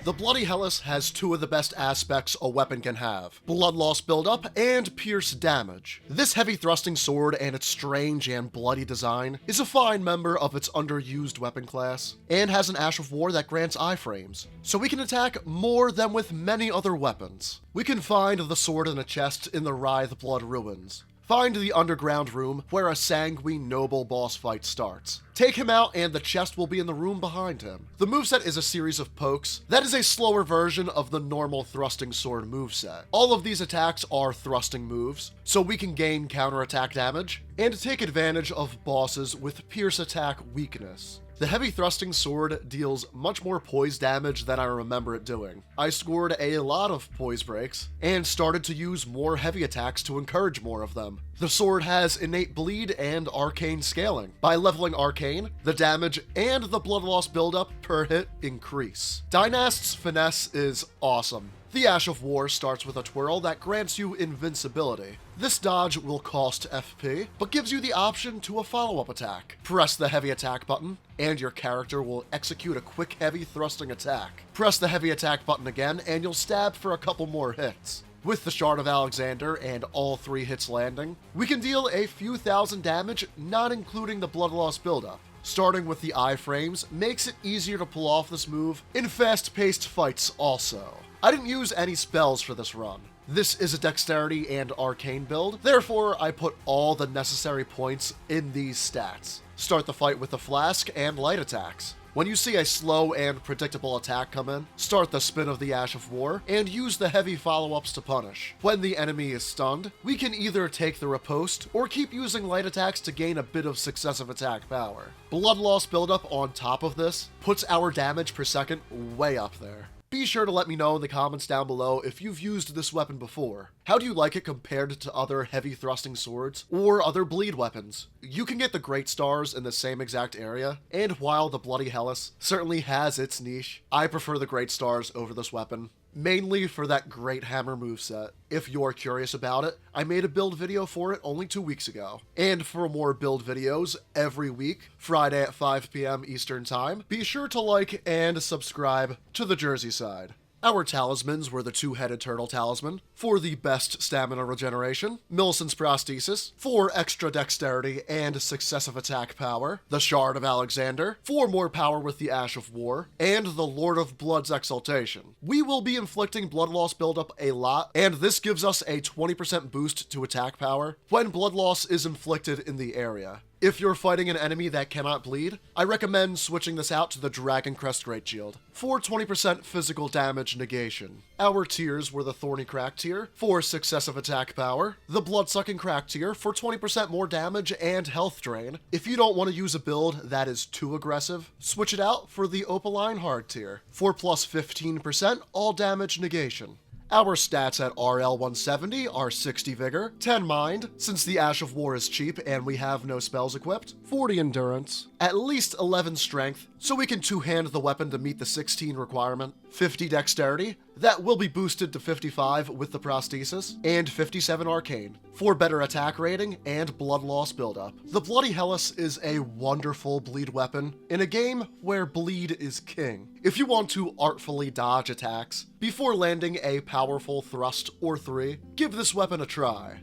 The Bloody Helice has two of the best aspects a weapon can have: blood loss buildup and pierce damage. This heavy thrusting sword and its strange and bloody design is a fine member of its underused weapon class, and has an Ash of War that grants iframes, so we can attack more than with many other weapons. We can find the sword in a chest in the Writhe Blood Ruins. Find the underground room where a sanguine noble boss fight starts. Take him out and the chest will be in the room behind him. The moveset is a series of pokes that is a slower version of the normal thrusting sword moveset. All of these attacks are thrusting moves, so we can gain counterattack damage and take advantage of bosses with pierce attack weakness. The heavy thrusting sword deals much more poise damage than I remember it doing. I scored a lot of poise breaks, and started to use more heavy attacks to encourage more of them. The sword has innate bleed and arcane scaling. By leveling arcane, the damage and the blood loss buildup per hit increase. Dynast's finesse is awesome. The Ash of War starts with a twirl that grants you invincibility. This dodge will cost FP, but gives you the option to a follow-up attack. Press the heavy attack button, and your character will execute a quick heavy thrusting attack. Press the heavy attack button again, and you'll stab for a couple more hits. With the Shard of Alexander and all 3 hits landing, we can deal a few thousand damage, not including the blood loss buildup. Starting with the iframes makes it easier to pull off this move in fast-paced fights also. I didn't use any spells for this run. This is a dexterity and arcane build, therefore I put all the necessary points in these stats. Start the fight with the flask and light attacks. When you see a slow and predictable attack come in, start the spin of the Ash of War, and use the heavy follow-ups to punish. When the enemy is stunned, we can either take the riposte, or keep using light attacks to gain a bit of successive attack power. Blood loss buildup on top of this puts our damage per second way up there. Be sure to let me know in the comments down below if you've used this weapon before. How do you like it compared to other heavy thrusting swords or other bleed weapons? You can get the Great Stars in the same exact area, and while the Bloody Helice certainly has its niche, I prefer the Great Stars over this weapon. Mainly for that great hammer moveset. If you're curious about it, I made a build video for it only 2 weeks ago. And for more build videos every week, Friday at 5 p.m. Eastern Time, be sure to like and subscribe to The Jersey Side. Our talismans were the two-headed turtle talisman for the best stamina regeneration, Millicent's prosthesis for extra dexterity and successive attack power, the Shard of Alexander for more power with the Ash of War, and the Lord of Blood's exaltation. We will be inflicting blood loss buildup a lot, and this gives us a 20% boost to attack power when blood loss is inflicted in the area. If you're fighting an enemy that cannot bleed, I recommend switching this out to the Dragon Crest Great Shield for 20% physical damage negation. Our tiers were the Thorny Crack tier for successive attack power, the Bloodsucking Crack tier for 20% more damage and health drain. If you don't want to use a build that is too aggressive, switch it out for the Opaline Hard tier for plus 15% all damage negation. Our stats at RL 170 are 60 Vigor, 10 Mind, since the Ash of War is cheap and we have no spells equipped, 40 Endurance, at least 11 Strength, so we can two-hand the weapon to meet the 16 requirement, 50 Dexterity, that will be boosted to 55 with the prosthesis, and 57 Arcane, for better attack rating and blood loss buildup. The Bloody Helice is a wonderful bleed weapon in a game where bleed is king. If you want to artfully dodge attacks before landing a powerful thrust or 3, give this weapon a try.